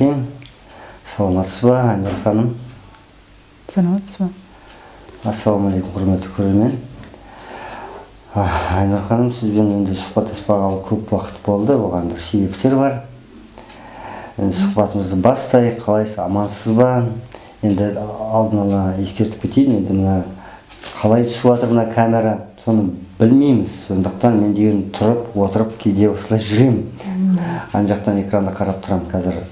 Рахманиррахим. Саламатсыз ба, Айнұр ханым? Саламатсыз ба? Ассалаумағалейкум, құрметті көрермен. Айнұр ханым, сізбен енді сұхбаттаспағалы көп уақыт болды. Оған бір себептер бар. Енді сұхбатымызды бастайық. Қалайсыз, амансыз ба? Енді алдын ала ескертіп кетейін. Енді мына қалай түсіп жатыр мына камера, соны білмейміз. Сондықтан мен деген тұрып, отырып, кейде осылай жүремін. Ан жақтан экранда қарап тұрам. Қазір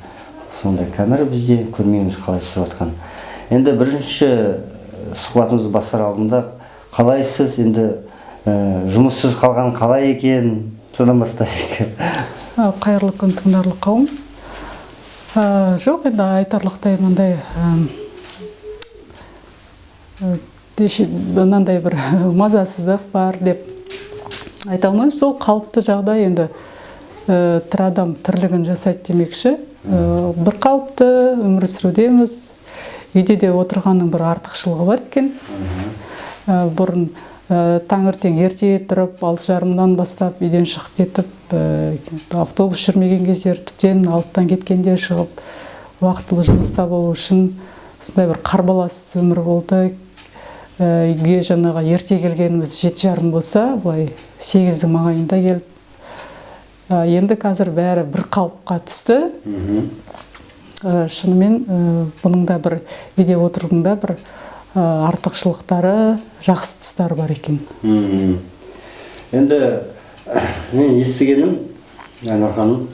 сондай камера бізде, көрмейміз қалай түсіп жатқан. Енді бірінші сұхбатымызды бастар алдында қалайсыз, енді жұмыссыз қалған қалай екен, содан бастайық. Қайырлы күн, тыңдарлық қауым. Жоқ, енді айтарлықтай мынандай мынандай бір мазасыздық бар деп айта алмаймын. Сол қалыпты жағдай, енді тірі адам тірлігін жасайды демекші. Бір қалыпты өмір сүрудеміз. Үйде де отырғанның бір артықшылығы бар екен. Бұрын таңертең ерте тұрып, 6:30-дан бастап үйден шығып кетіп, автобус жүрмеген кездер, тіптен алттан кеткенде шығып, уақытылы жұмыста болу үшін сондай бір қарбалас өмір болды. Үйге жаңаға ерте келгеніміз 7:30 болса, былай 8-дің маңайында келіп. Енді қазір бәрі бір қалыпқа түсті. Шынымен бұның да бір үйде отырудың да бір артықшылықтары, жақсы тұстары бар екен. Енді мен естігенім, Айнұр ханым,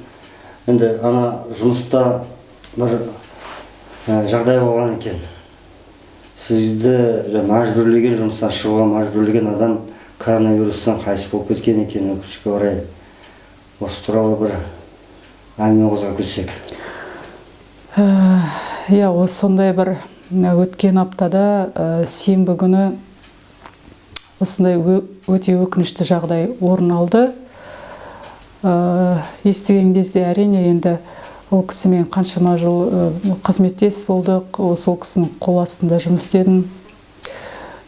енді ана жұмыста бір жағдай болған екен. Сізді мәжбүрлеген, жұмыстан шығуға мәжбүрлеген адам коронавирустан қайтыс болып кеткен екен. Өкінішке орай. Осы туралы бір әңгіме қозғап кетсек. Иә, осы сондай бір өткен аптада сенбі күні осындай өте өкінішті жағдай орын алды. Естіген кезде әрине енді ол кісімен қаншама жыл қызметтес болдық. Сол кісінің қол астында жұмыс істедім.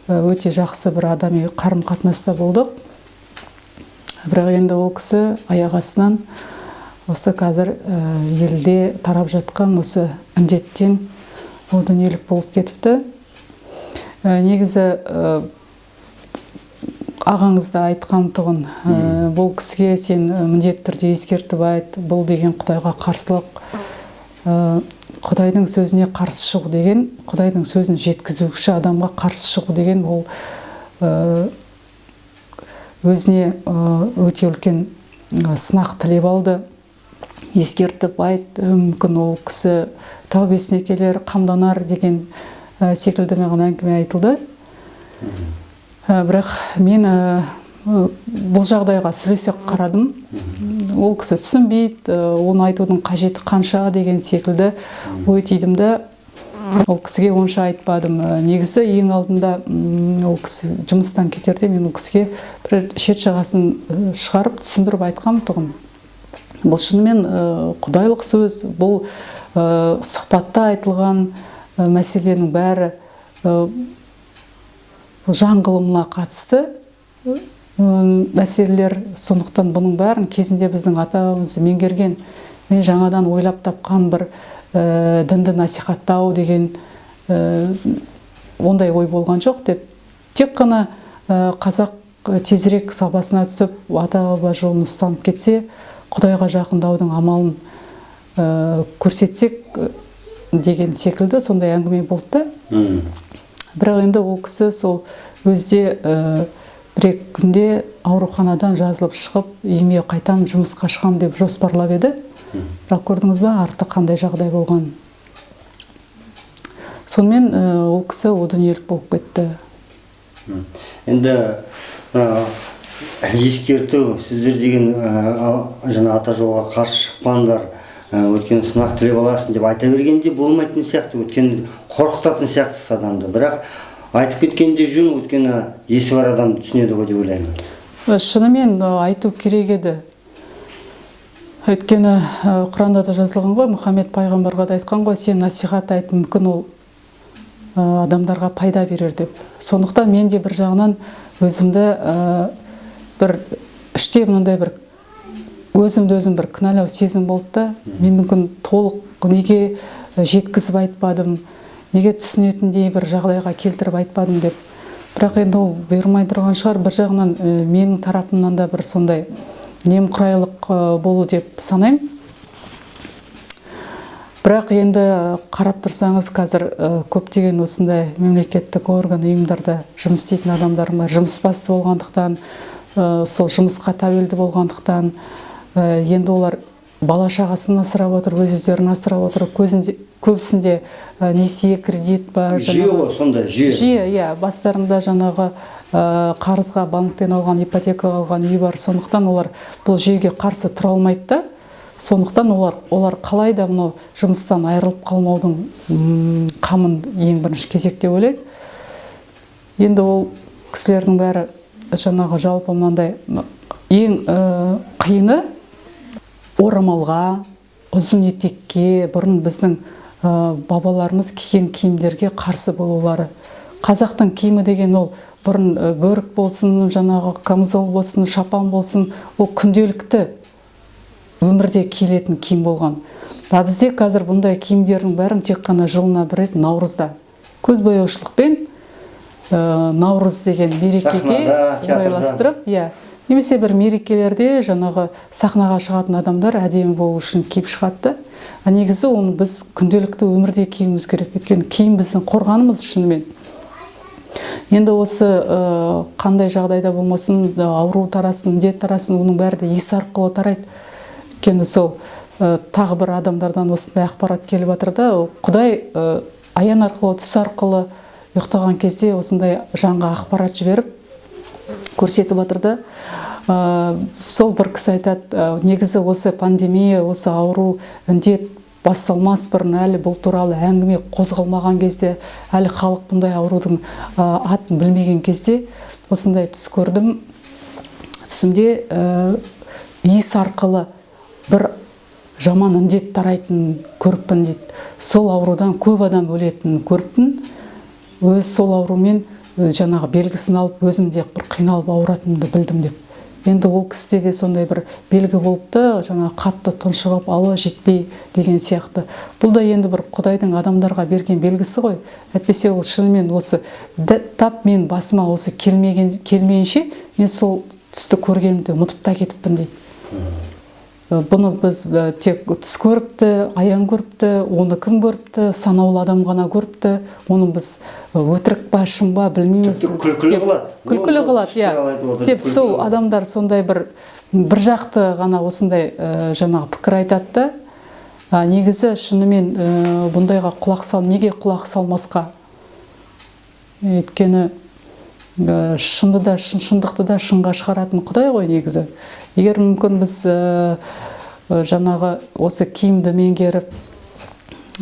Өте жақсы бір адами қарым-қатынаста болдық. Бірақ енді ол кісі аяқ астынан осы қазір елде тарап жатқан осы індеттен о дүниелік болып кетіпті. Негізі ағаңызда айтқан тұғын, бұл кісіге сен міндетті түрде ескертіп айт, бұл деген Құдайға қарсылық, Құдайдың сөзіне қарсы шығу деген, Құдайдың сөзін жеткізуші адамға қарсы шығу деген, ол өзіне өте үлкен сынақ тілеп алды. Ескертіп айт, мүмкін ол кісі тәубесіне келер, қамданар деген секілді маған әңгіме айтылды. Бірақ мен бұл жағдайға сүресе қарадым. Ол кісі түсінбейді, оны айтудың қажеті қанша деген секілді ой түйдімді. Ол кісіге онша айтпадым. Негізі ең алдында ол кісі жұмыстан кетерде мен ол кісіге бір шет жағасын шығарып түсіндіріп айтқам тұғын. Бұл шынымен құдайлық сөз, бұл сұхбатта айтылған мәселенің бәрі жан ғылымына қатысты мәселелер. Сондықтан бұның бәрін кезінде біздің атамыз меңгерген. Мен жаңадан ойлап тапқан бір дінді насихаттау деген ондай ой болған жоқ деп. Тек қана қазақ тезірек сабасына түсіп, ата-баба жолын ұстанып кетсе, Құдайға жақындаудың амалын көрсетсек деген секілді сондай әңгіме болды. Бірақ енді ол кісі сол өзде бір-екі күнде ауруханадан жазылып шығып, үйіме қайтам, жұмысқа шығам деп жоспарлап еді. Бірақ көрдіңіз ба, артта қандай жағдай болған. Сонымен ол кісі о дүниелік болып кетті. Енді ескерту, сіздер деген жаңа ата жолға қарсы шықпаңдар, өйткені сынақ тілеп аласың деп айта бергенде болмайтын сияқты, өйткені қорқытатын сияқты адамды. Бірақ айтып кеткенде жөн, өйткені есі бар адам түсінеді ғой деп ойлаймын. Шынымен айту керек еді. Өйткені Құранда да жазылған ғой, Мұхаммед пайғамбарға да айтқан ғой, сен насихат айт, мүмкін ол адамдарға пайда берер деп. Сондықтан мен де бір жағынан өзімді бір іште мынандай бір өзімді өзім бір кінәлау сезім болды да, мен мүмкін толық неге жеткізіп айтпадым, неге түсінетіндей бір жағдайға келтіріп айтпадым деп. Бірақ енді ол бұйырмай тұрған шығар. Бір жағынан менің тарапымнан да бір сондай немқұрайлық болу деп санаймын. Бірақ енді қарап тұрсаңыз, қазір көптеген осындай мемлекеттік орган ұйымдарда жұмыс істейтін адамдар бар. Жұмысбасты болғандықтан, сол жұмысқа тәуелді болғандықтан, енді олар бала шағасын асырап отыр, өздерін асырап отыр. Көбісінде несие, кредит бар. Жүйе ғой, сондай жүйе. Жүйе, бастарында жаңағы қарызға банктен алған, ипотекаға алған үй бар. Сондықтан олар бұл жүйеге қарсы тұра алмайды да. Сондықтан олар қалай да мынау жұмыстан айырылып қалмаудың қамын ең бірінші кезекте ойлайды. Енді ол кісілердің бәрі жаңағы жалпы мынандай ең қиыны орамалға, ұзын етекке, бұрын біздің бабаларымыз киген киімдерге қарсы болулары. Қазақтың киімі деген ол бұрын бөрік болсын, жаңағы камзол болсын, шапан болсын, ол күнделікті өмірде киілетін киім болған. Бізде қазір бұндай киімдердің бәрін тек қана жылына бір рет наурызда көзбояушылықпен наурыз деген мерекеге орайластырып, немесе бір мерекелерде жаңағы сахнаға шығатын адамдар әдемі болу үшін киіп шығады. Негізі оны біз күнделікті өмірде киюіміз керек. Өйткені киім біздің қорғанымыз шынымен. Енді осы қандай жағдайда болмасын, ауру тарасын, індет тарасын, оның бәрі де ес арқылы тарайды. Өйткені сол тағы бір адамдардан осындай ақпарат келіп жатыр да, Құдай аян арқылы, түс арқылы ұйықтаған кезде осындай жанға ақпарат жіберіп көрсетіп жатыр да. Сол бір кісі айтады, негізі осы пандемия, осы ауру, індет басталмас бұрын әлі бұл туралы әңгіме қозғалмаған кезде, әлі халық бұндай аурудың атын білмеген кезде осындай түс көрдім. Түсімде иіс арқылы бір жаман індет тарайтынын көріппін дейді. Сол аурудан көп адам өлетінін көріппін. Өз сол аурумен жаңағы белгісін алып, өзімде бір қиналып ауыратынымды білдім деп. Енді ол кісіде де сондай бір белгі болыпты, жаңағы қатты тұншығып, ауа жетпей деген сияқты. Бұл да енді бір Құдайдың адамдарға берген белгісі ғой. Әйтпесе ол шынымен осы тап мен басыма осы келмейінше, мен сол түсті көргенімді ұмытып та кетіппін дейді. Бұны біз тек түс көріпті, аян көріпті, оны кім көріпті, санаулы адам ғана көріпті. Оны біз өтірік па, шын ба білмейміз. Күлкілі қылады. Күлкілі қылады, деп сол адамдар сондай бір жақты ғана осындай жаңағы пікір айтады. Негізі шынымен бұндайға неге құлақ салмасқа? Өйткені шындықты да шынға шығаратын Құдай ғой негізі. Егер мүмкін біз жаңағы осы киімді меңгеріп,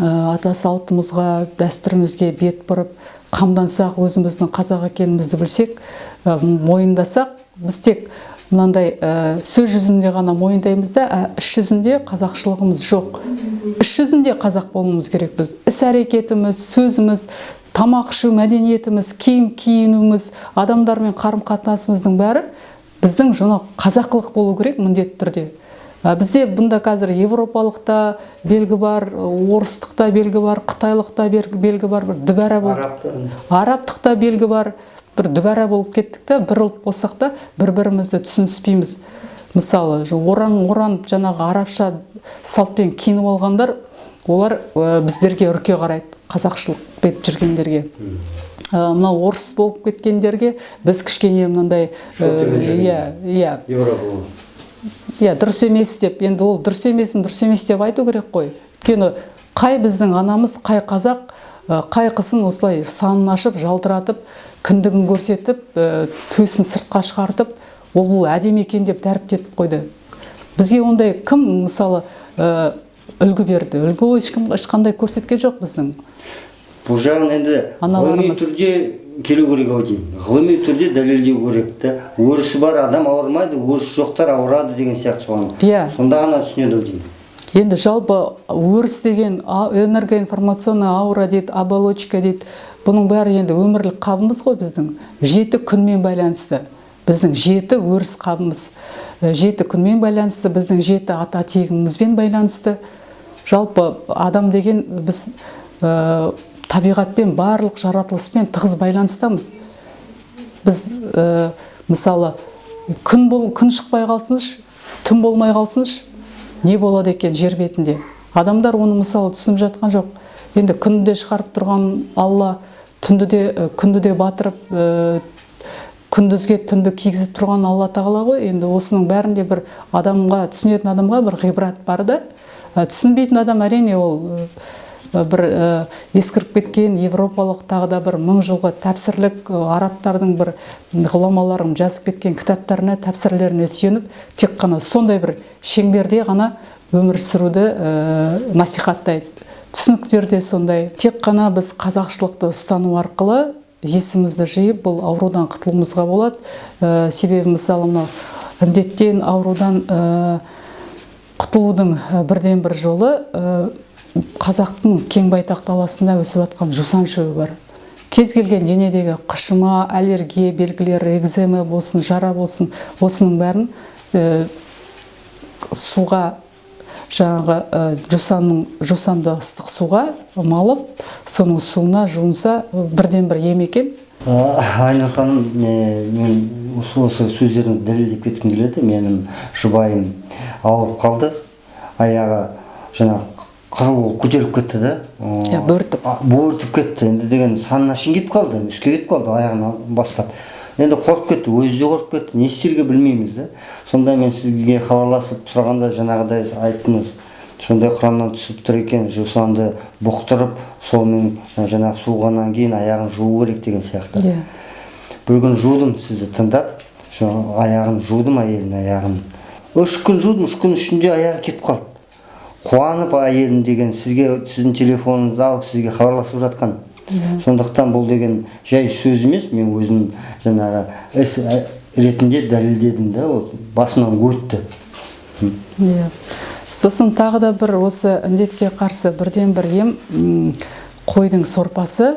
ата салтымызға, дәстүрімізге бет бұрып, қамдансақ, өзіміздің қазақ екенімізді білсек, мойындасақ, біз тек мынандай сөз жүзінде ғана мойындаймыз да, іс жүзінде қазақшылығымыз жоқ. Іс жүзінде қазақ болуымыз керек біз. Іс-әрекетіміз, сөзіміз, тамақ ішу мәдениетіміз, киім киінуіміз, адамдармен қарым-қатынасымыздың бәрі біздің қазақылық болу керек міндетті түрде. Бізде бұнда қазір европалықта белгі бар, орыстықта белгі бар, қытайлықта белгі бар, бір дүбәрә болды. Арабтықта белгі бар, бір дүбәрә болып кеттік та, бір ұлт болсақ та бір-бірімізді түсініспейміз. Мысалы, оран жаңағы арабша салтпен киініп алғандар, олар біздерге үрке қарайды, қазақшылық бет жүргендерге. Мынау орыс болып кеткендерге біз кішкене мынандай дұрыс емес деп, енді ол дұрыс емес деп айту керек қой. Өйткені қай біздің анамыз, қай қазақ, қай қысын осылай санын ашып, жалтыратып, кіндігін көрсетіп, төсін сыртқа шығартып, ол бұл әдемі екен деп дәріптетіп қойды. Бізге ондай кім мысалы үлгі берді? Үлгі ешқандай көрсеткен жоқ біздің. Бұл жағын енді ғылыми түрде келу керек ау деймін. Ғылыми түрде дәлелдеу керек. Өрісі бар адам ауырмайды, өрісі жоқтар ауырады деген сияқты соған. Сонда ғана түсінеді ау деймін. Енді жалпы өріс деген энергоинформационный аура дейді, оболочка дейді. Бұның бәрі енді өмірлік қабымыз ғой біздің. 7 күнмен байланысты. Біздің 7 өріс қабымыз. 7 күнмен байланысты, біздің 7 ата тегімізбен байланысты. жалпы адам деген біз табиғатпен, барлық жаратылыспен тығыз байланыстамыз. Біз мысалы күн шықпай қалсыншы, түн болмай қалсыншы, не болады екен жер бетінде? Адамдар оны мысалы түсініп жатқан жоқ. Енді күнді де шығарып тұрған Алла, күнді де батырып, күндізге түнді кигізіп тұрған Алла тағала ғой. Енді осының бәрінде бір адамға, түсінетін адамға бір ғибрат бар да. Түсінбейтін адам әрине ол бір ескіріп кеткен европалық тағы да бір 1000 жылғы тәпсірлік арабтардың бір ғұламаларының жазып кеткен кітаптарына, тәпсірлеріне сүйеніп, тек қана сондай бір шеңберде ғана өмір сүруді насихаттайды. Түсініктер де сондай. Тек қана біз қазақшылықты ұстану арқылы есімізді жиып, бұл аурудан құтылуымызға болады. Себебі мысалы мынау індеттен, аурудан құтылудың бірден бір жолы қазақтың кең байтақ даласында өсіп жатқан жусан шөбі бар. Кез келген денедегі қышыма, аллергия белгілері, экзема болсын, жара болсын, осының бәрін суға, жаңағы жусанды ыстық суға малып, соның суына жуынса бірден бір ем екен. Айнұр ханым, мен осы сөздеріңізді дәлелдеп кеткім келеді. Менің жұбайым ауырып қалды, аяғы жаңағы қызыл болып көтеріліп кетті да. Бөртіп кетті. Енді деген санына шейін кетіп қалды, үске кетіп қалды аяғынан бастап. Енді қорқып кетті, өзі де қорқып кетті. Не істерге білмейміз да. Сонда мен сізге хабарласып сұрағанда жаңағыдай айттыңыз. Сондай Құраннан түсіп тұр екен, жусанды бұқтырып, сонымен жаңағы суғаннан кейін аяғын жуу керек деген сияқты. Бір күн жудым сізді тыңдап, аяғын жудым, әйелдің аяғын. 3 күн жудым, 3 күн ішінде аяғы кетіп қалды. Қуанып әйелім деген сіздің телефоныңызды алып сізге хабарласып жатқан. Сондықтан бұл деген жай сөз емес, мен өзім жаңағы іс ретінде дәлелдедім да, басымнан өтті. Сосын тағы да бір осы індетке қарсы бірден бір ем қойдың сорпасы.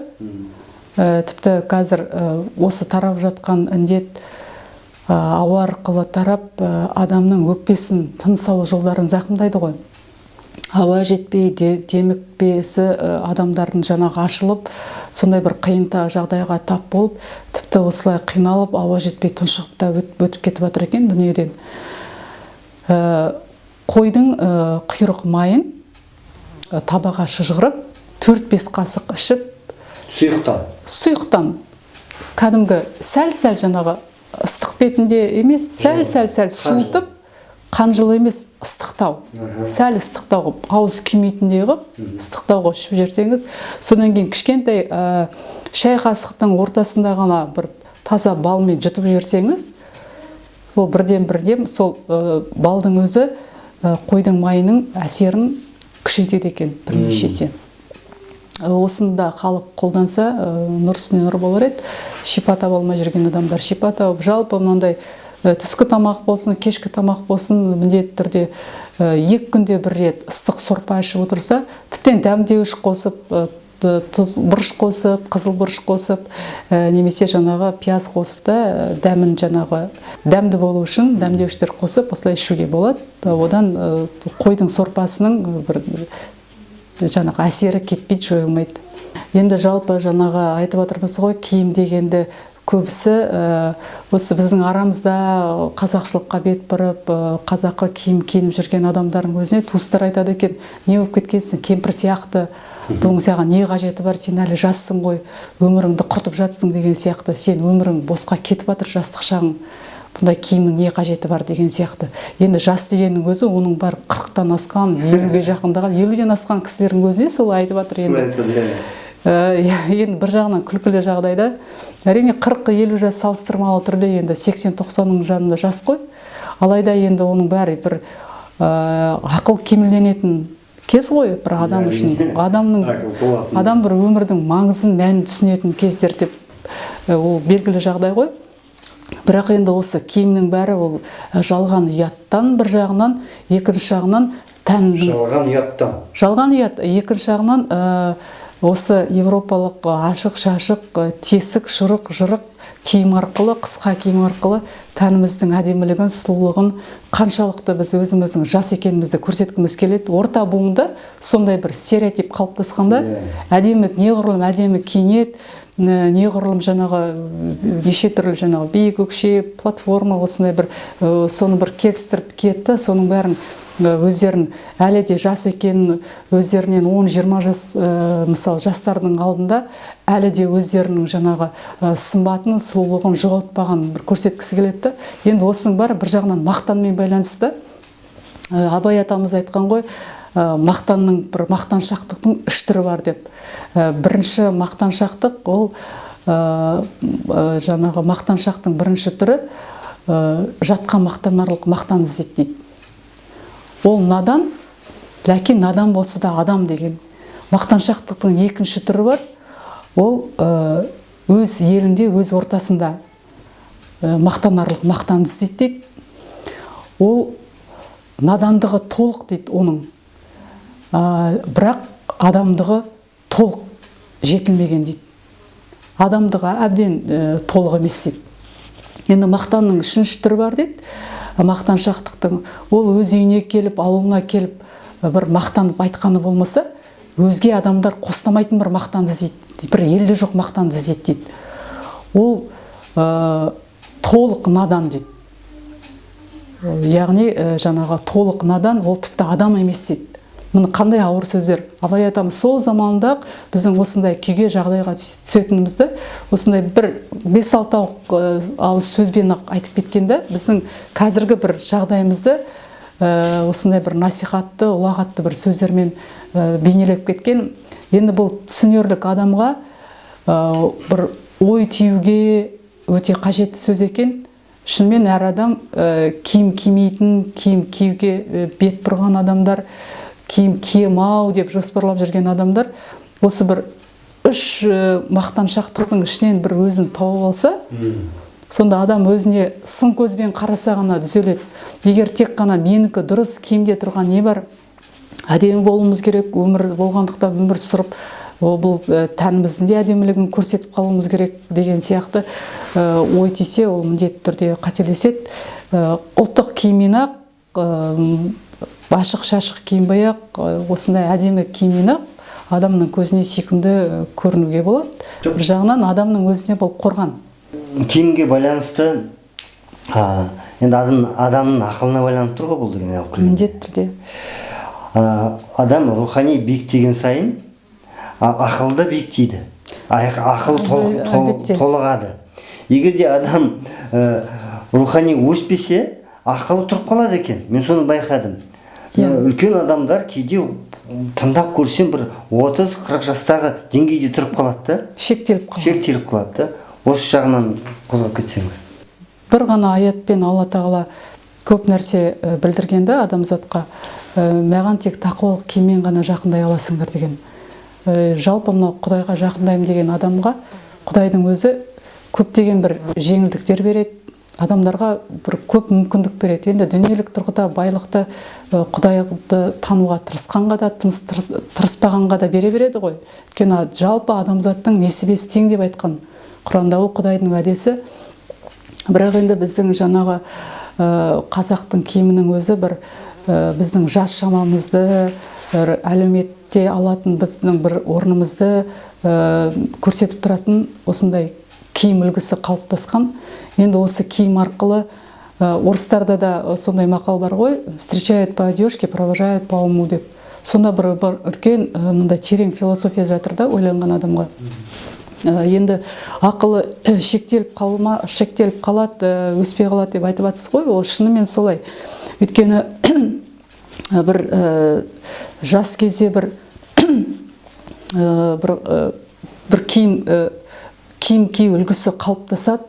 Тіпті қазір осы тарап жатқан індет ауа арқылы тарап адамның өкпесін, тыныс алу жолдарын зақымдайды ғой. Ауа жетпей, демікпесі адамдардың жаңағы ашылып, сондай бір қиынта жағдайға тап болып, тіпті осылай қиналып, ауа жетпей тұншығып та өтіп кетіп жатыр екен дүниеден. Қойдың құйрық майын табаға шыжғырып, 4-5 қасық ішіп, сұйықтан кәдімгі сәл-сәл жаңағы ыстық бетінде емес, сәл-сәл суытып, қанжылы емес, ыстықтау. Сәл ыстықтау қып, ауыз күймейтіндей қып, ыстықтау қып ішіп жерсеңіз, содан кейін кішкентай шай қасықтың ортасында ғана бір таза балмен жұтып жерсеңіз, сол бірден бірден сол балдың өзі қойдың майының әсерін күшейтеді екен бірнеше есе. Осында халық қолданса, нұр үстіне нұр болар еді. Шипа таба алмай жүрген адамдар шипа тауып, жалпы мынандай түскі тамақ болсын, кешкі тамақ болсын, міндетті түрде 2 күнде бір рет ыстық сорпа ішіп отырса, тіптен дәмдеуіш қосып, бұрыш қосып, қызыл бұрыш қосып, немесе жаңағы пияз қосып та дәмін жаңағы дәмді болу үшін дәмдеуіштер қосып, осылай ішуге болады. Одан қойдың сорпасының бір жаңағы әсері кетпейді, жойылмайды. Енді жалпы жаңағы айтып отырмыз ғой, киім дегенді көбісі осы біздің арамызда қазақшылыққа бет бұрып, қазақы киім киініп жүрген адамдардың өзіне туыстар айтады екен, не болып кеткенсің, кемпір сияқты, бұның саған не қажеті бар, сен әлі жассың ғой, өміріңді құртып жатсың деген сияқты, сен өмірің босқа кетіп жатыр, жастық шағың, бұндай киімнің не қажеті бар деген сияқты. Енді жас дегеннің өзі, оның бар 40-тан асқан, 50-ге жақындаған, 50-ден асқан кісілердің өзіне сол айтып жатыр енді. Енді бір жағынан күлкілі жағдайда, әрине 40-50 жас салыстырмалы түрде енді 80-90-ның жанында жас қой. Алайда енді оның бәрі бір ақыл кемелденетін кез ғой бір адам үшін. Адам бір өмірдің маңызын, мәнін түсінетін кездер деп ол белгілі жағдай ғой. Бірақ енді осы киімнің бәрі ол жалған ұяттан бір жағынан, екінші жағынан жалған ұят, екінші жағынан осы европалық ашық-шашық, тесік, шұрық, жырық киім арқылы, қысқа киім арқылы тәніміздің әдемілігін, сұлулығын, қаншалықты біз өзіміздің жас екенімізді көрсеткіміз келеді. Орта буында сондай бір стереотип қалыптасқанда, әдемі неғұрлым әдемі киінеді, неғұрлым жаңағы неше түрлі жаңағы биік өкше, платформа осындай бір соны бір келістіріп кетті. Соның бәрін өздерін әлі де жас екенін, өздерінен 10-20 жас мысалы жастардың алдында әлі де өздерінің жаңағы сымбатын, сұлулығын жоғалтпаған бір көрсеткісі келеді. Енді осының бәрі бір жағынан мақтанмен байланысты. Абай атамыз айтқан ғой, мақтаншақтықтың 3 түрі бар деп. Бірінші мақтаншақтық ол жаңағы мақтаншақтың бірінші түрі жатқа мақтанарлық мақтан іздейді дейді. Ол надан, ләкин надан болса да адам деген. Мақтаншақтықтың екінші түрі бар. Ол өз елінде, өз ортасында мақтанарлық мақтан іздейді дейді. Ол надандығы толық дейді оның. Бірақ адамдығы толық жетілмеген дейді. Адамдығы әбден толық емес дейді. Енді мақтанның үшінші түрі бар дейді. Мақтаншақтықтың ол өз үйіне келіп, ауылына келіп бір мақтанып айтқаны болмаса, өзге адамдар қостамайтын бір мақтан іздейді, бір елде жоқ мақтан іздейді дейді. Ол толық надан дейді. Яғни жаңағы толық надан ол тіпті адам емес дейді. Мұны қандай ауыр сөздер. Абай атамыз сол заманда біздің осындай күйге жағдайға түсетінімізді осындай бір 5-6 ауыз сөзбен айтып кеткенде, біздің қазіргі бір жағдайымызды осындай бір насихатты, ұлағатты бір сөздермен бейнелеп кеткен. Енді бұл түсінерлік адамға бір ой тиюге өте қажетті сөз екен. Шынымен әр адам киім кимейтін, киім киюге бет бұрған адамдар, киім кием-ау деп жоспарлап жүрген адамдар осы бір 3 мақтаншақтықтың ішінен бір өзін тауып алса, сонда адам өзіне сын көзбен қараса ғана түзеледі. Егер тек қана менікі дұрыс, киімде тұрған не бар, әдемі болуымыз керек, өмір болғандықтан өмір сүріп, бұл тәніміздің де әдемілігін көрсетіп қалуымыз керек деген сияқты ой түйсе, ол міндетті түрде қателеседі. Ұлттық киіммен ақ ашық-шашық киінбей ақ, осындай әдемі киіммен ақ адамның көзіне сүйкімді көрінуге болады. Бір жағынан адамның өзіне бұл қорған. Киімге байланысты енді адамның ақылына байланып тұр ғой бұл деген алып келгенде. Міндетті түрде. Адам рухани биіктеген сайын ақыл да биіктейді. Ақыл толығады. Егер де адам рухани өспесе, ақылы тұрып қалады екен. Мен соны байқадым. Үлкен адамдар кейде тыңдап көрсем бір 30-40 жастағы деңгейде тұрып қалады. Шектеліп қалады. Осы жағынан қозғап кетсеңіз. Бір ғана аятпен Алла тағала көп нәрсе білдіргенде адамзатқа, маған тек тақуалық киіммен ғана жақындай аласыңдар деген. Жалпы мынау Құдайға жақындаймын деген адамға Құдайдың өзі көптеген бір жеңілдіктер береді. Адамдарға бір көп мүмкіндік береді. Енді дүниелік тұрғыда байлықты Құдайды тануға тырысқанға да, тырыспағанға да бере береді ғой. Өйткені жалпы адамзаттың несібесі тең деп айтқан Құранда, ол Құдайдың уәдесі. Бірақ енді біздің жаңағы қазақтың киімінің өзі бір біздің жас шамамызды, әлеуметте алатын біздің бір орнымызды көрсетіп тұратын осындай киім үлгісі қалыптасқан. Енді осы киім арқылы орыстарда да сондай мақал бар ғой, встречают по одежке, провожают по уму деп. Сонда бір үлкен мында терең философия жатыр да ойланған адамға. Енді ақылы шектеліп қалады, өспей қалады деп айтып жатсыз ғой, ол шынымен солай. Өйткені бір жас кезде бір киім кию үлгісі қалыптасады.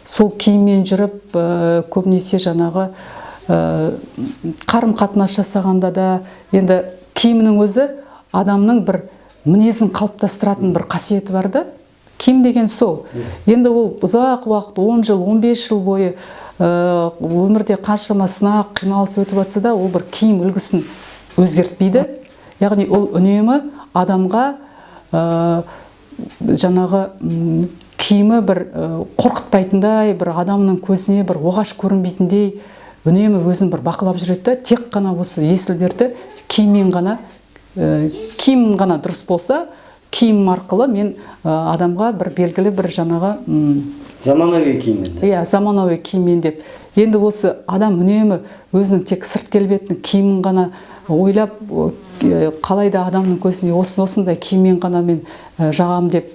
Сол киіммен жүріп, көбінесе жаңағы қарым-қатынас жасағанда да, енді киімнің өзі адамның бір мінезін қалыптастыратын бір қасиеті бар да. Киім деген сол. Енді ол ұзақ уақыт, 10 жыл, 15 жыл бойы өмірде қаншама сынақ, қиналыс өтіп жатса да, ол бір киім үлгісін өзгертпейді. Яғни ол үнемі адамға жаңағы киімі бір қорқытпайтындай, бір адамның көзіне бір оғаш көрінбейтіндей үнемі өзін бір бақылап жүреді да, тек қана осы есілдерді киіммен ғана, киім ғана дұрыс болса, киім арқылы мен адамға бір белгілі бір жаңағы заманауи киіммен. Иә, заманауи киіммен деп. Енді осы адам үнемі өзінің тек сырт келбетінің киімін ғана ойлап, қалайда адамның көзіне осындай киіммен ғана мен жағам деп,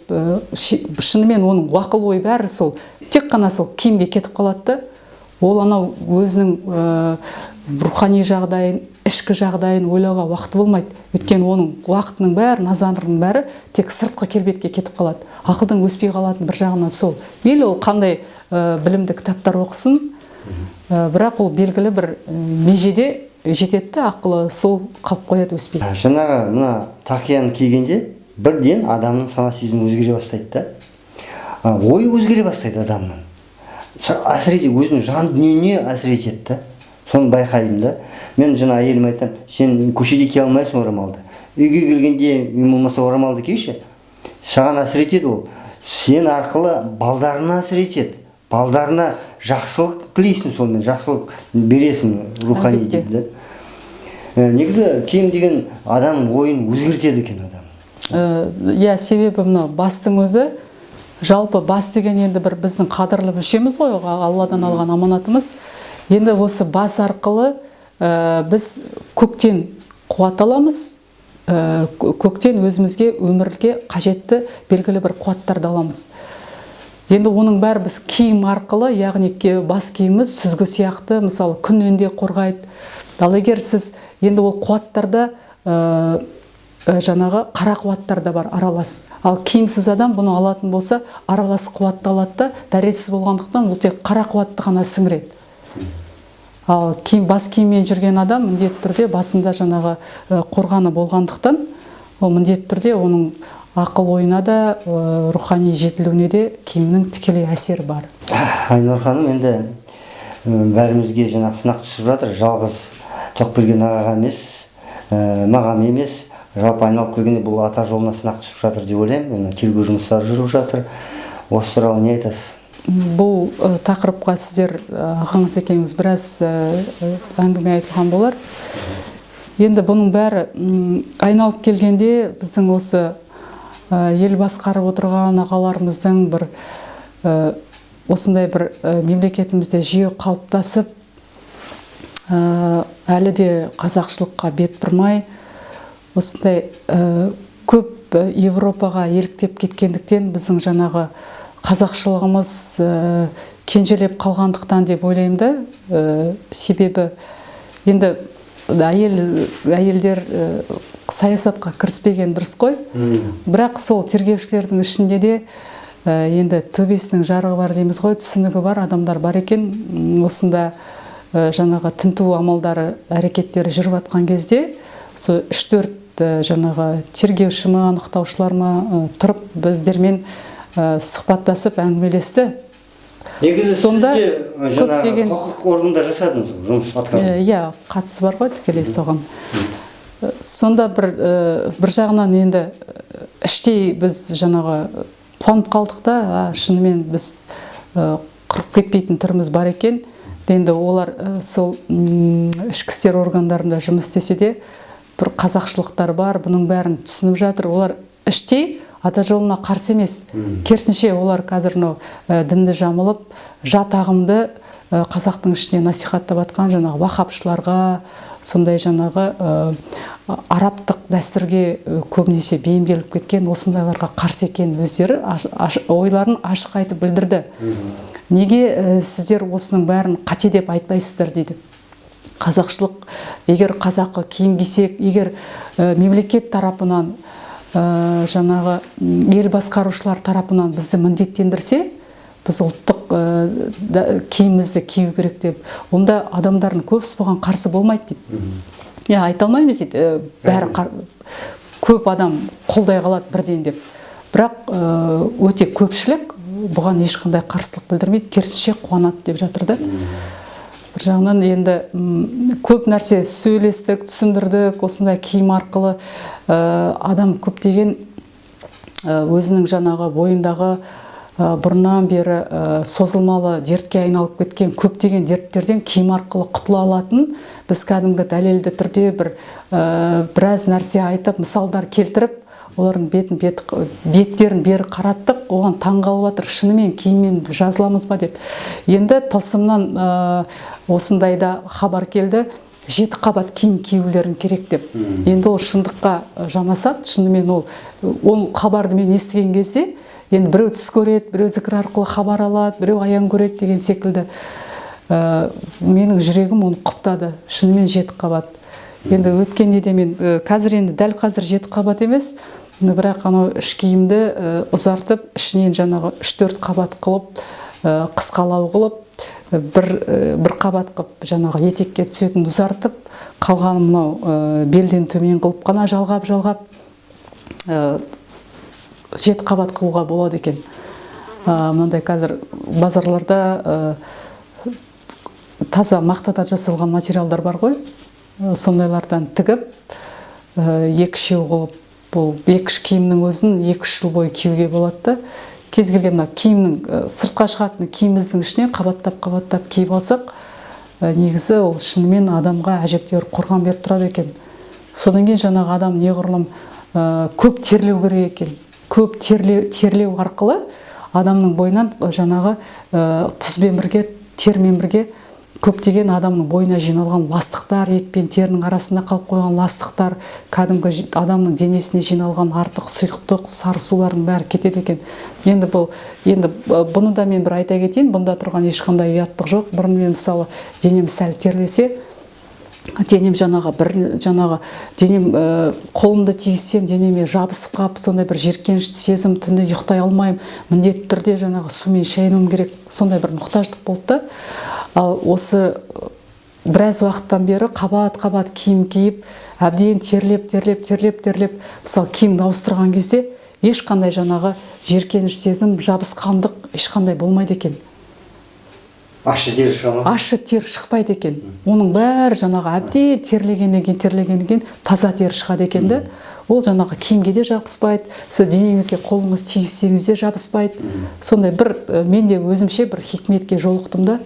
шынымен оның ақыл ой бәрі сол тек қана сол киімге кетіп қалады да. Ол анау өзінің рухани жағдайын, ішкі жағдайын ойлауға уақыты болмайды. Өйткені оның уақытының бәрі, назарының бәрі тек сыртқы келбетке кетіп қалады. Ақылдың өспей қалатын бір жағынан сол. Мейлі ол қандай білімді кітаптар оқысын, бірақ ол белгілі бір межеде жетеді, ақылы сол қалып қояды, өспей. Жаңағы мына тақияны кигенде бірден адамның сана сезімі өзгере бастайды да. Ойы өзгере бастайды адамның. Әсіресе өзінің жан дүниене әсер етеді да. Соны байқаймын да. Мен жаңа әйеліме айтамын, сен көшеде кие алмайсың орамалды. Үйге келгенде болмаса орамалды киші. Саған әсер етеді ол. Сен арқылы балдарына әсер етеді. Балдарына жақсылық тілейсің, сонымен жақсылық бересің рухани деп да. Негізі киім деген адам ойын өзгертеді екен адам. Иә, себебі мына бастың өзі, жалпы бас деген енді бір біздің қадірлі мүшеміз ғой, Алладан алған аманатымыз. Енді осы бас арқылы біз көктен қуат аламыз, көктен өзімізге өмірге қажетті белгілі бір қуаттарды аламыз. Енді оның бәрі біз киім арқылы, яғни бас киіміміз сүзгі сияқты, мысалы күннен де қорғайды. Ал егер сіз енді ол қуаттарда жаңағы қара қуаттар да бар, аралас. Ал киімсіз адам бұны алатын болса, аралас қуатты алады да, дәретсіз болғандықтан ол тек қара қуатты ғана сіңіреді. Ал бас киіммен жүрген адам міндетті түрде басында жаңағы қорғаны болғандықтан, ол міндетті түрде оның ақыл ойына да, рухани жетілуіне де киімнің тікелей әсері бар. Айнұр ханым, енді бәрімізге жаңағы сынақ түсіп жатыр. Жалғыз Тоқберген ағаға емес, маған емес, жалпы айналып келгенде бұл ата жолына сынақ түсіп жатыр деп ойлаймын. Тергеу жұмыстары жүріп жатыр. Осы туралы не айтасыз? Бұл тақырыпқа сіздер ағаңыз екеуіңіз біраз әңгіме айтылған болар. Енді бұның бәрі айналып келгенде біздің осы ел басқарып отырған ағаларымыздың бір осындай бір мемлекетімізде жүйе қалыптасып, әлі де қазақшылыққа бет бұрмай, осындай көп Европаға еліктеп кеткендіктен біздің жаңағы қазақшылығымыз кенжелеп қалғандықтан деп ойлаймын да. Себебі енді әйелдер саясатқа кіріспеген дұрыс қой. Бірақ сол тергеушілердің ішінде де енді төбесінің жарығы бар дейміз ғой, түсінігі бар адамдар бар екен. Осында жаңағы тінту амалдары, әрекеттері жүріп жатқан кезде, сол 3-4 жаңағы тергеуші ме, анықтаушылар ма тұрып біздермен сұхбаттасып әңгімелесті. Негізі сізде жаңағы құқық органда жасадыңыз жұмыс атқарып? Иә, қатысы бар ғой тікелей соған. Сонда бір жағынан енді іштей біз жаңағы қуанып қалдық та, шынымен біз құрып кетпейтін түріміз бар екен. Енді олар сол ішкі істер органдарында жұмыс істесе де бір қазақшылықтар бар, бұның бәрін түсініп жатыр. Олар іштей ата жолына қарсы емес. Керісінше олар қазір дінді жамылып, жат ағымды қазақтың ішіне насихаттап жатқан жаңағы вахабшыларға, сондай жаңағы арабтық дәстүрге көбінесе бейімделіп кеткен осындайларға қарсы екен өздері ойларын ашық айтып білдірді. Неге сіздер осының бәрін қате деп айтпайсыздар дейді. Қазақшылық, егер қазақы киім кисек, егер мемлекет тарапынан жаңағы ел басқарушылар тарапынан бізді міндеттендірсе, біз ұлттық киімімізді кию керек деп, онда адамдардың көбісі бұған қарсы болмайды дейді. Айта алмаймыз дейді, бәрі көп адам қолдай қалады бірден деп. Бірақ өте көпшілік бұған ешқандай қарсылық білдірмейді, керісінше қуанады деп жатыр да. Бір жағынан енді көп нәрсе сөйлестік, түсіндірдік, осындай киім арқылы адам көптеген өзінің жаңағы бойындағы бұрыннан бері созылмалы дертке айналып кеткен көптеген дерттерден киім арқылы құтыла алатын, біз кәдімгі дәлелді түрде біраз нәрсе айтып, мысалдар келтіріп, олардың беттерін бері қараттық, оған таңғалып жатыр, шынымен киіммен жазыламыз ба деп. Енді тылсымнан осындайда хабар келді, 7 қабат киім киюлерін керек деп. Енді ол шындыққа жанасады, шынымен ол хабарды мен естіген кезде, енді біреу түс көреді, біреу зікір арқылы хабар алады, біреу аян көреді деген секілді. Менің жүрегім оны құптады, шынымен 7 қабат. Енді өткенде де мен қазір енді дәл қазір 7 қабат емес, бірақ анау іш киімді ұзартып, ішінен жаңағы 3-4 қабат қылып, қысқалау қылып, бір қабат қылып жаңағы етекке түсетін ұзартып, қалғаны мынау белден төмен қылып қана жалғап 7 қабат қылуға болады екен. Мынандай қазір базарларда таза мақтадан жасалған материалдар бар ғой, сондайлардан тігіп, 2-3 қылып, бұл 2-3 киімнің өзін 2-3 жыл бойы киюге болады. Кез келген киімнің сыртқа шығатын киіміміздің ішіне қабаттап киіп алсақ, негізі ол шынымен адамға әжептәуір қорған беріп тұрады екен. Содан кейін жаңағы адам неғұрлым көп терлеу керек екен. Көп терлеу арқылы адамның бойынан жаңағы тұзбен бірге, термен бірге көптеген адамның бойына жиналған ластықтар, ет пен терінің арасында қалып қойған ластықтар, кәдімгі адамның денесіне жиналған артық сұйықтық, сарысулардың бәрі кетеді екен. Енді бұны да мен бір айта кетейін, бұнда тұрған ешқандай ұяттық жоқ. Бұрын мен мысалы денем сәл терлесе, денем денем қолымды тигізсем, денеме жабысып қап, сондай бір жеркеніш сезім, түнде ұйықтай алмайым, міндетті түрде жаңағы сумен шайынуым керек, сондай бір мұқтаждық болды. Ал осы біраз уақыттан бері қабат киім киіп, әбден терлеп, мысалы киімді ауыстырған кезде ешқандай жаңағы жеркеніш сезім, жабысқандық ешқандай болмайды екен. Ащы тер шыға ма? Ащы тер шықпайды екен. Оның бәрі жаңағы әбден терлегеннен таза тер шығады екен де. Ол жаңағы киімге де жабыспайды, сіз денеңізге қолыңыз тигізсеңіз де жабыспайды. Сондай мен де өзімше бір хикметке жолықтым да.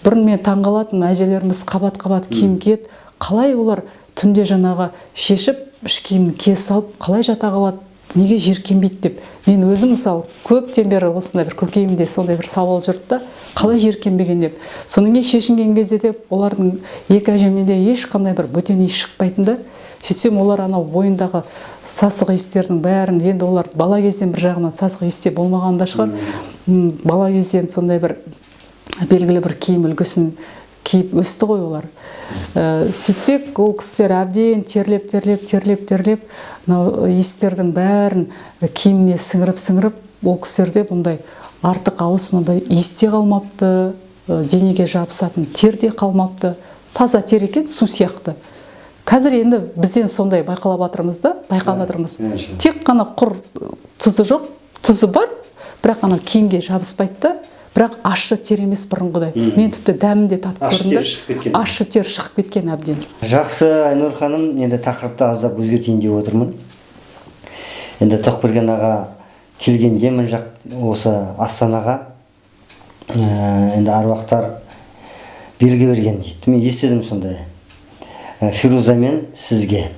Бұрын мен таңғалатын, әжелеріміз қабат киім киеді. Қалай олар түнде жаңағы шешіп, іш киімін кие салып, қалай жата қалады? Неге жеркенбейді деп. Мен өзім мысалы көптен бері осындай бір көкейімде сондай бір сауал жүрді да, қалай жеркенбеген деп. Соның кейін шешінген кезде де олардың екі әжемнен де ешқандай бір бөтен иіс шықпайтын да. Сөйтсем олар анау бойындағы сасық иістердің бәрін, енді олар бала кезден бір жағынан сасық иісте болмағанда шығар. Бала кезден сондай бір белгілі бір киім үлгісін киіп өсті ғой олар. Сөйтсек, ол кісілер әбден терлеп, иістердің бәрін киіміне сіңіріп, ол кісілерде бұндай артық ауыз мұндай иісте қалмапты, денеге жабысатын терде қалмапты, таза тер екен, су сияқты. Қазір енді бізден сондай байқап жатырмыз. Тек қана құр тұзы жоқ, тұзы бар, бірақ ана киімге жабыспайды да. Бірақ ащы тер емес бұрынғыдай. Мен тіпті дәмін де татып көрдім. Ащы тер шығып кеткен әбден. Жақсы, Айнұр ханым, енді тақырыпты аздап өзгертейін деп отырмын. Енді Тоқберген аға келгенде мен осы Астанаға енді аруақтар белгі берген дейді. Мен естідім сондай. Фирузамен сізге.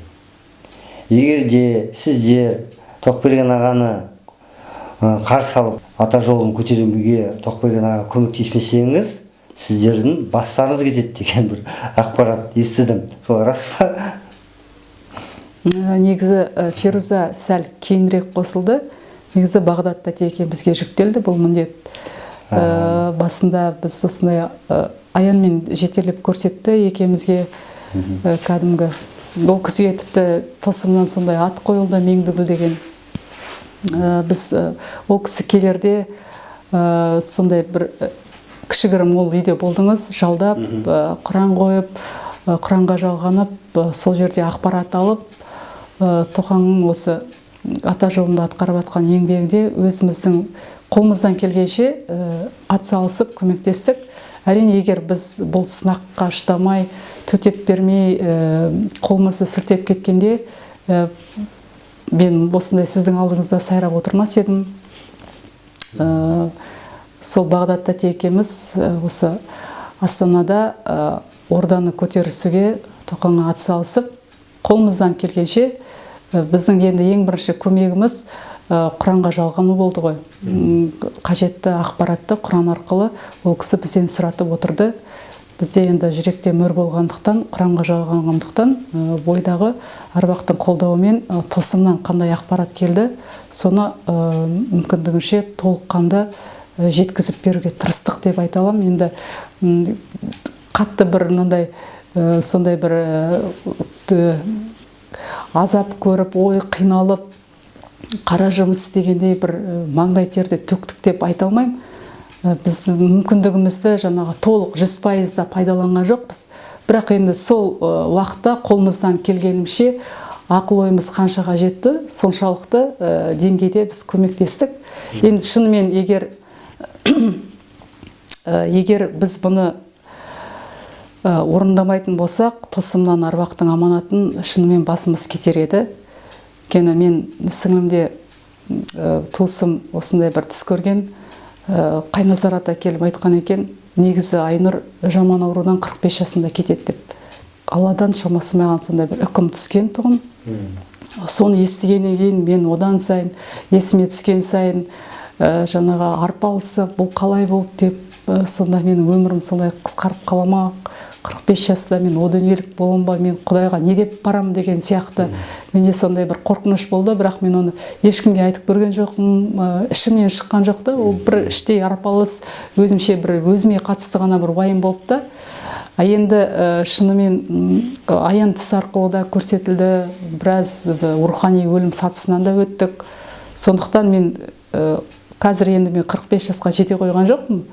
Егер де сіздер Тоқберген ағаны қарсы алып, ата жолын көтеруге Тоқберген аға көмектеспесеңіз, сіздердің бастарыңыз кетеді деген бір ақпарат естідім. Сол рас па? Негізі Фируза сәл кейінірек қосылды. Негізі Бағдатта екеумізге жүктелді бұл міндет. Басында біз осындай аянмен жетелеп көрсетті екеумізге, кәдімгі. Ол кісіге тіпті тылсымнан сондай ат қойылды, Меңдігүл деген. Біз ол кісі келерде сондай бір кішігірім ол үйде болдыңыз, жалдап, құран қойып, құранға жалғанып, сол жерде ақпарат алып, Тоқаңның осы ата жолында атқарып жатқан еңбегінде өзіміздің қолымыздан келгенше атсалысып көмектестік. Әрине, егер біз бұл сынаққа шыдамай, төтеп бермей, қолымызды сілтеп кеткенде, мен осындай сіздің алдыңызда сайрап отырмас едім. Сол Бағдатта екеуміз осы Астанада орданы көтерісуге тоқаңа атсалысып, қолымыздан келгенше біздің енді ең бірінші көмегіміз Құранға жалғану болды ғой. Қажетті ақпаратты Құран арқылы ол кісі бізден сұратып отырды. Бізде енді жүректе мөр болғандықтан, Құранға жалғанғандықтан, бойдағы арбақтың қолдауымен тылсымнан қандай ақпарат келді, соны мүмкіндігінше толыққанды жеткізіп беруге тырыстық деп айта аламын. Енді қатты бір мынандай сондай бір азап көріп, ой қиналып, қара жұмыс дегендей бір маңдай терді төктік деп айта алмаймын. Біз мүмкіндігімізді жаңағы толық 100% пайдаланған жоқпыз. Бірақ енді сол уақытта қолымыздан келгенімше ақыл ойымыз қаншаға жетті, соншалықты деңгейде біз көмектестік. Енді шынымен егер біз бұны орындамайтын болсақ, тылсымнан арбақтың аманатын шынымен басымыз кетер еді. Өйткені мен сіңлімде туысым осындай бір түс көрген, Қайназар ата келіп айтқан екен, негізі Айнұр жаман аурудан 45 жасында кетеді деп. Алладан шамасы маған сондай бір үкім түскен тұғын. Соны естігеннен кейін мен одан сайын, есіме түскен сайын жаңағы арпалысып, бұл қалай болды деп, сонда менің өмірім солай қысқарып қала ма, 45 жаста мен о дүниелік болам ба, мен Құдайға не деп барам деген сияқты менде сондай бір қорқыныш болды. Бірақ мен оны ешкімге айтып көрген жоқпын, ішімнен шыққан жоқ та. Ол бір іштей арпалыс, өзімше бір өзіме қатысты ғана бір уайым болды да. Енді шынымен аян түс арқылы да көрсетілді, біраз рухани өлім сатысынан да өттік. Сондықтан мен қазір енді мен 45 жасқа жете қойған жоқпын.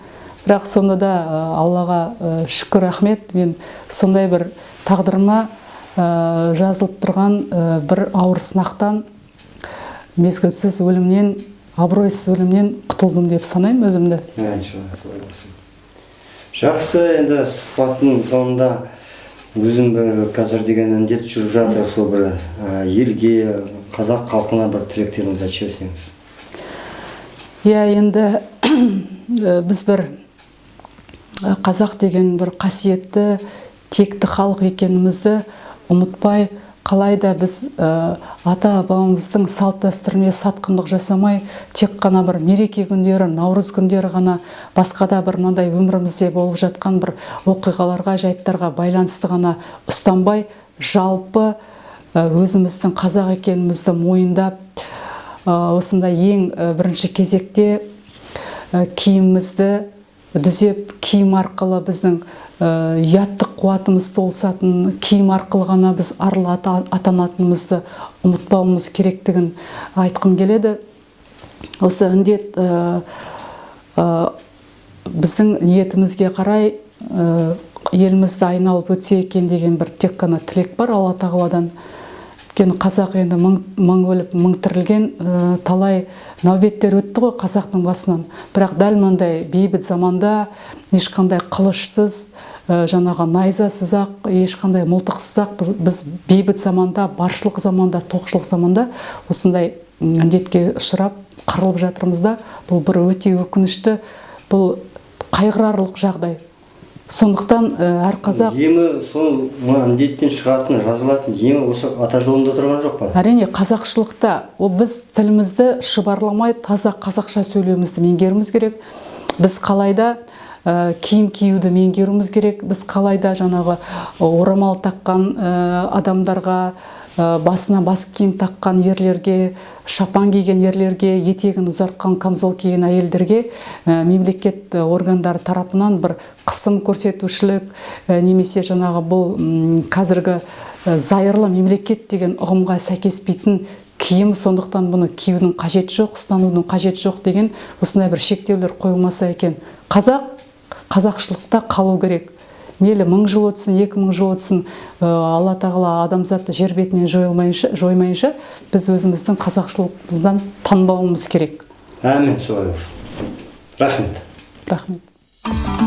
Бірақ сонда да Аллаға шүкір, рахмет, мен сондай бір тағдырыма жазылып тұрған бір ауыр сынақтан, мезгілсіз өлімнен, абыройсыз өлімнен құтылдым деп санаймын өзімді. Жақсы, енді сұхбаттың соңында өзім бір қазір деген індет жүріп жатыр, сол бір елге, қазақ халқына бір тілектеріңізді айтып жіберсеңіз. Иә, енді біз бір қазақ деген бір қасиетті, текті халық екенімізді ұмытпай, қалайда біз ата-бабамыздың салт дәстүріне сатқындық жасамай, тек қана бір мереке күндері, наурыз күндері ғана басқа да бір мынандай өмірімізде болып жатқан бір оқиғаларға, жайттарға байланысты ғана ұстанбай, жалпы өзіміздің қазақ екенімізді мойындап, осындай ең бірінші кезекте киімімізді дүзеп, киім арқылы біздің ұяттық қуатымыз толысатын, киім арқылы ғана біз арлы атанатынымызды ұмытпауымыз керектігін айтқым келеді. Осы індет біздің ниетімізге қарай елімізді айналып өтсе екен деген бір тек қана тілек бар Алла тағаладан. Өйткені қазақ енді мың өліп, мың тірілген, талай нәубеттер өтті ғой қазақтың басынан. Бірақ дәл мындай бейбіт заманда ешқандай қылышсыз, жаңағы найзасыз ақ, ешқандай мылтықсыз ақ, біз бейбіт заманда, баршылық заманда, тоқшылық заманда осындай індетке ұшырап қырылып жатырмыз да. Бұл бір өте өкінішті, бұл қайғырарлық жағдай. Сондықтан әр қазақ емі сол індеттен шығатын, жазылатын емі осы ата жолында тұрған жоқ па? Әрине, қазақшылықта біз тілімізді шұбарламай, таза қазақша сөйлеуімізді меңгеруіміз керек. Біз қалайда киім киюді меңгеруіміз керек. Біз қалайда жаңағы орамал таққан адамдарға, басына бас киім таққан ерлерге, шапан киген ерлерге, етегін ұзартқан камзол киген әйелдерге мемлекет органдары тарапынан бір қысым көрсетушілік, немесе жаңағы бұл қазіргі зайырлы мемлекет деген ұғымға сәйкеспейтін киім, сондықтан бұны киюдің қажеті жоқ, ұстанудың қажеті жоқ деген осындай бір шектеулер қойылмаса екен. Қазақшылықта қалу керек. Мейлі 1000 жыл өтсін, 2000 жыл өтсін, Алла тағала адамзатты жер бетінен жоймайынша, біз өзіміздің қазақшылығымыздан танбауымыз керек. Әмин, солай болсын. Рахмет. Рахмет.